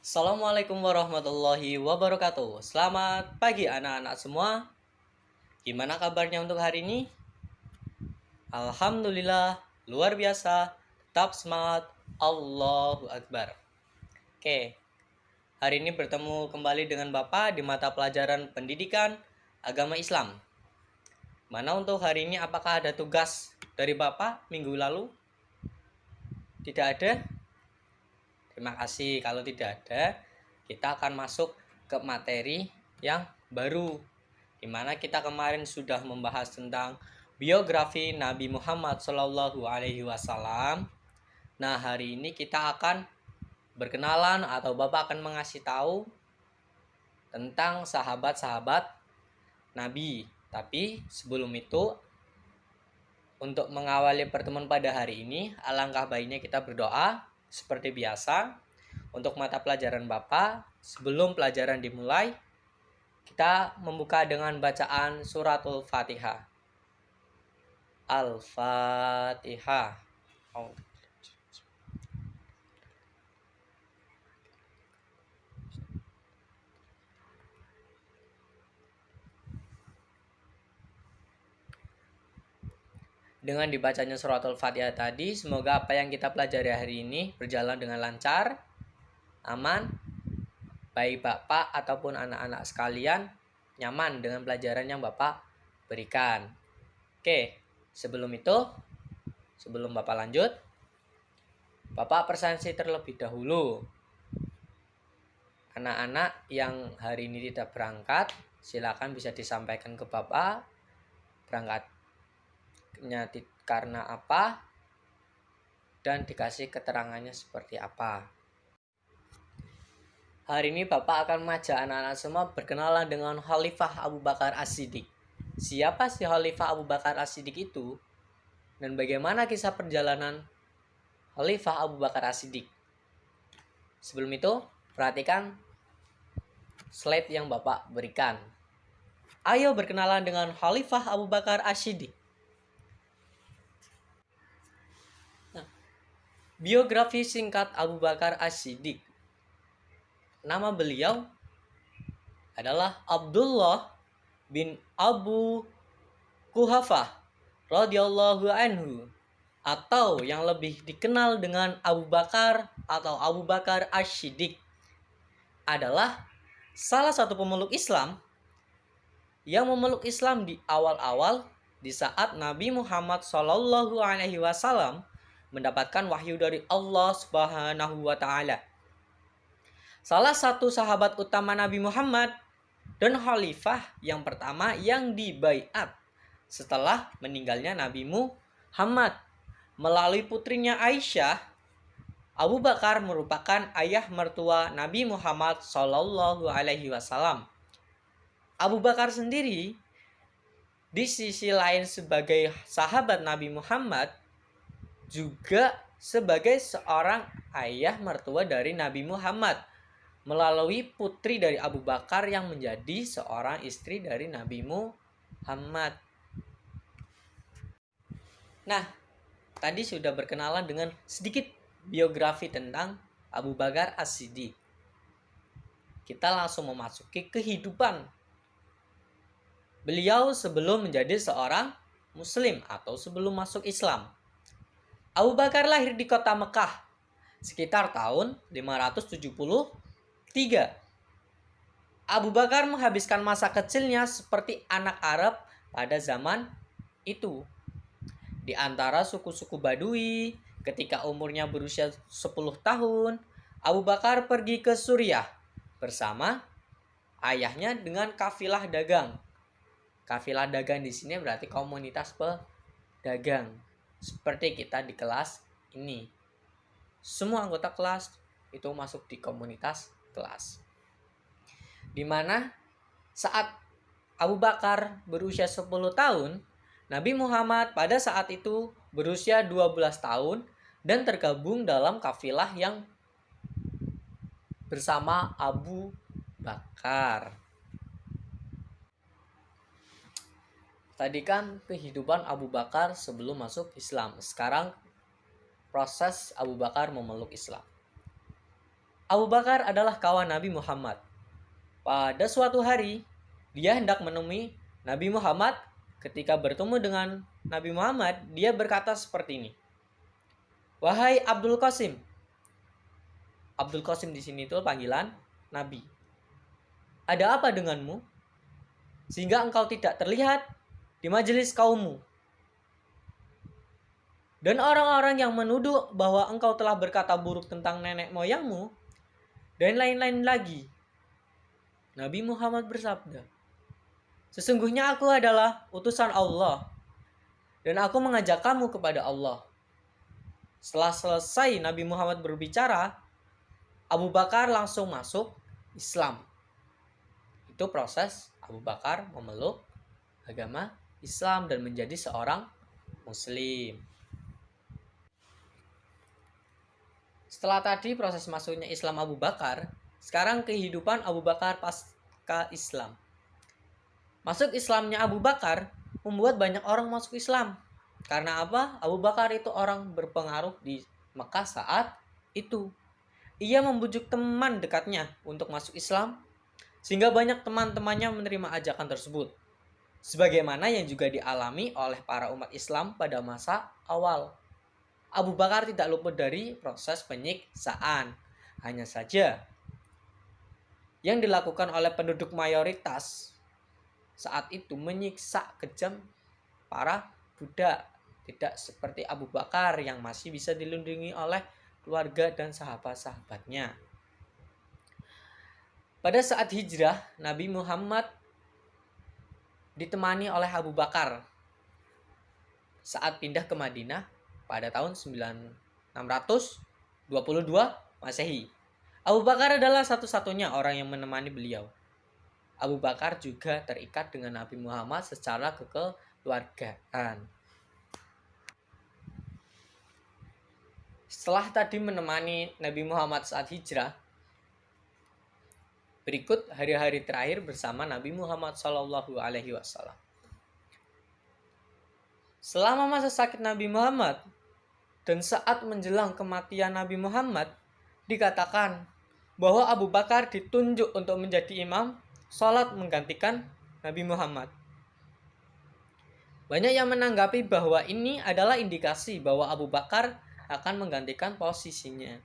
Assalamualaikum warahmatullahi wabarakatuh. Selamat pagi anak-anak semua. Gimana kabarnya untuk hari ini? Alhamdulillah, luar biasa. Tetap semangat. Allahu Akbar. Oke, hari ini bertemu kembali dengan Bapak di mata pelajaran pendidikan agama Islam. Mana untuk hari ini apakah ada tugas dari Bapak minggu lalu? Tidak ada? Terima kasih. Kalau tidak ada, kita akan masuk ke materi yang baru, di mana kita kemarin sudah membahas tentang biografi Nabi Muhammad SAW. Nah, hari ini kita akan berkenalan atau Bapak akan mengasih tahu tentang sahabat-sahabat Nabi. Tapi sebelum itu, untuk mengawali pertemuan pada hari ini, alangkah baiknya kita berdoa seperti biasa. Untuk mata pelajaran Bapak, sebelum pelajaran dimulai, kita membuka dengan bacaan suratul Fatihah. Al-Fatihah. Dengan dibacanya suratul Fatihah tadi, semoga apa yang kita pelajari hari ini berjalan dengan lancar, aman, baik Bapak ataupun anak-anak sekalian nyaman dengan pelajaran yang Bapak berikan. Oke, sebelum Bapak lanjut, Bapak presentasi terlebih dahulu. Anak-anak yang hari ini tidak berangkat, silakan bisa disampaikan ke Bapak berangkatnya karena apa dan dikasih keterangannya seperti apa. Hari ini Bapak akan mengajak anak-anak semua berkenalan dengan Khalifah Abu Bakar As-Siddiq. Siapa sih Khalifah Abu Bakar As-Siddiq itu? Dan bagaimana kisah perjalanan Khalifah Abu Bakar As-Siddiq? Sebelum itu, perhatikan slide yang Bapak berikan. Ayo berkenalan dengan Khalifah Abu Bakar As-Siddiq. Biografi singkat Abu Bakar As-Siddiq. Nama beliau adalah Abdullah bin Abu Quhafah radhiyallahu anhu, atau yang lebih dikenal dengan Abu Bakar atau Abu Bakar As-Siddiq, adalah salah satu pemeluk Islam yang memeluk Islam di awal-awal di saat Nabi Muhammad SAW mendapatkan wahyu dari Allah Subhanahu wa taala. Salah satu sahabat utama Nabi Muhammad dan khalifah yang pertama yang dibaiat setelah meninggalnya Nabi Muhammad melalui putrinya Aisyah. Abu Bakar merupakan ayah mertua Nabi Muhammad SAW. Abu Bakar sendiri di sisi lain sebagai sahabat Nabi Muhammad juga sebagai seorang ayah mertua dari Nabi Muhammad melalui putri dari Abu Bakar yang menjadi seorang istri dari Nabi Muhammad. Nah, tadi sudah berkenalan dengan sedikit biografi tentang Abu Bakar As-Siddiq. Kita langsung memasuki kehidupan beliau sebelum menjadi seorang muslim atau sebelum masuk Islam. Abu Bakar lahir di kota Mekah sekitar tahun 573. Abu Bakar menghabiskan masa kecilnya seperti anak Arab pada zaman itu. Di antara suku-suku Badui, ketika umurnya berusia 10 tahun, Abu Bakar pergi ke Suriah bersama ayahnya dengan kafilah dagang. Kafilah dagang di sini berarti komunitas pedagang. Seperti kita di kelas ini. Semua anggota kelas itu masuk di komunitas kelas. Di mana saat Abu Bakar berusia 10 tahun, Nabi Muhammad pada saat itu berusia 12 tahun dan tergabung dalam kafilah yang bersama Abu Bakar. Tadi kan kehidupan Abu Bakar sebelum masuk Islam. Sekarang proses Abu Bakar memeluk Islam. Abu Bakar adalah kawan Nabi Muhammad. Pada suatu hari, dia hendak menemui Nabi Muhammad. Ketika bertemu dengan Nabi Muhammad, dia berkata seperti ini. Wahai Abdul Qasim. Abdul Qasim di sini itu panggilan Nabi. Ada apa denganmu? Sehingga engkau tidak terlihat di majelis kaummu. Dan orang-orang yang menuduh bahwa engkau telah berkata buruk tentang nenek moyangmu, dan lain-lain lagi. Nabi Muhammad bersabda, sesungguhnya aku adalah utusan Allah, dan aku mengajak kamu kepada Allah. Setelah selesai Nabi Muhammad berbicara, Abu Bakar langsung masuk Islam. Itu proses Abu Bakar memeluk agama Islam dan menjadi seorang Muslim. Setelah tadi proses masuknya Islam Abu Bakar, sekarang kehidupan Abu Bakar pasca Islam. Masuk Islamnya Abu Bakar membuat banyak orang masuk Islam. Karena apa? Abu Bakar itu orang berpengaruh di Mekah saat itu. Ia membujuk teman dekatnya untuk masuk Islam, sehingga banyak teman-temannya menerima ajakan tersebut. Sebagaimana yang juga dialami oleh para umat Islam pada masa awal. Abu Bakar tidak luput dari proses penyiksaan. Hanya saja yang dilakukan oleh penduduk mayoritas saat itu menyiksa kejam para budak. Tidak seperti Abu Bakar yang masih bisa dilindungi oleh keluarga dan sahabat-sahabatnya. Pada saat hijrah, Nabi Muhammad ditemani oleh Abu Bakar saat pindah ke Madinah pada tahun 622 Masehi. Abu Bakar adalah satu-satunya orang yang menemani beliau. Abu Bakar juga terikat dengan Nabi Muhammad secara kekeluargaan. Setelah tadi menemani Nabi Muhammad saat hijrah, berikut hari-hari terakhir bersama Nabi Muhammad SAW. Selama masa sakit Nabi Muhammad dan saat menjelang kematian Nabi Muhammad, dikatakan bahwa Abu Bakar ditunjuk untuk menjadi imam sholat menggantikan Nabi Muhammad. Banyak yang menanggapi bahwa ini adalah indikasi bahwa Abu Bakar akan menggantikan posisinya.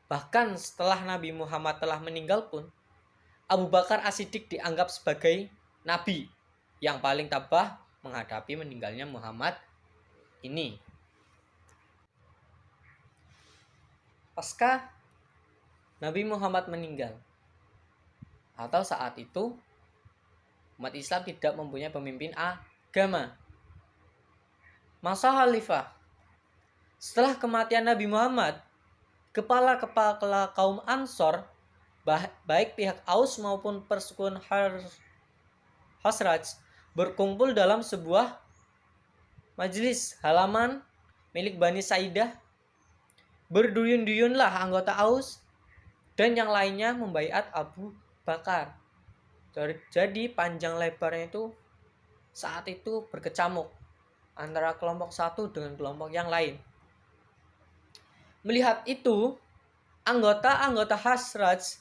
Bahkan setelah Nabi Muhammad telah meninggal pun, Abu Bakar As-Siddiq dianggap sebagai nabi yang paling tabah menghadapi meninggalnya Muhammad ini. Pasca Nabi Muhammad meninggal, atau saat itu umat Islam tidak mempunyai pemimpin agama. Masa khalifah. Setelah kematian Nabi Muhammad, kepala-kepala kaum Ansor, baik pihak Aus maupun persekutuan Khazraj, berkumpul dalam sebuah majelis halaman milik Bani Saidah. Berduyun-duyunlah anggota Aus dan yang lainnya membaiat Abu Bakar. Jadi panjang lebarnya itu saat itu berkecamuk antara kelompok satu dengan kelompok yang lain. Melihat itu, anggota-anggota Khazraj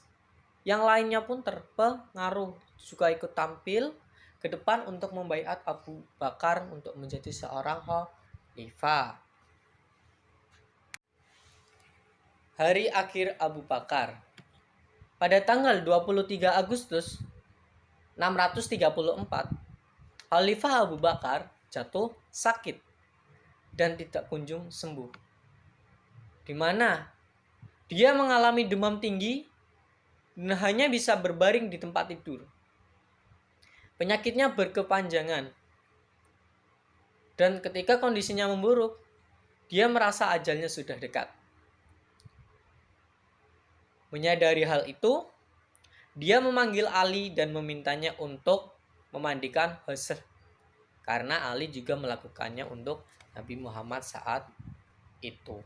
yang lainnya pun terpengaruh, juga ikut tampil ke depan untuk membaiat Abu Bakar untuk menjadi seorang khalifah. Hari akhir Abu Bakar. Pada tanggal 23 Agustus 634, Khalifah Abu Bakar jatuh sakit dan tidak kunjung sembuh. Di mana dia mengalami demam tinggi dan hanya bisa berbaring di tempat tidur. Penyakitnya berkepanjangan. Dan ketika kondisinya memburuk, dia merasa ajalnya sudah dekat. Menyadari hal itu, dia memanggil Ali dan memintanya untuk memandikan Husr. Karena Ali juga melakukannya untuk Nabi Muhammad saat itu.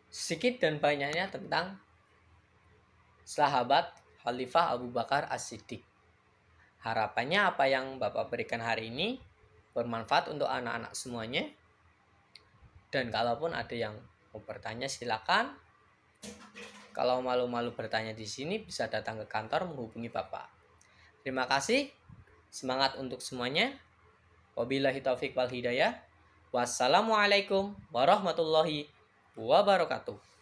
Sedikit dan banyaknya tentang sahabat Khalifah Abu Bakar As-Siddiq. Harapannya apa yang Bapak berikan hari ini bermanfaat untuk anak-anak semuanya. Dan kalaupun ada yang mau bertanya silakan. Kalau malu-malu bertanya di sini bisa datang ke kantor menghubungi Bapak. Terima kasih. Semangat untuk semuanya. Wabillahi taufiq wal hidayah. Wassalamualaikum warahmatullahi wabarakatuh.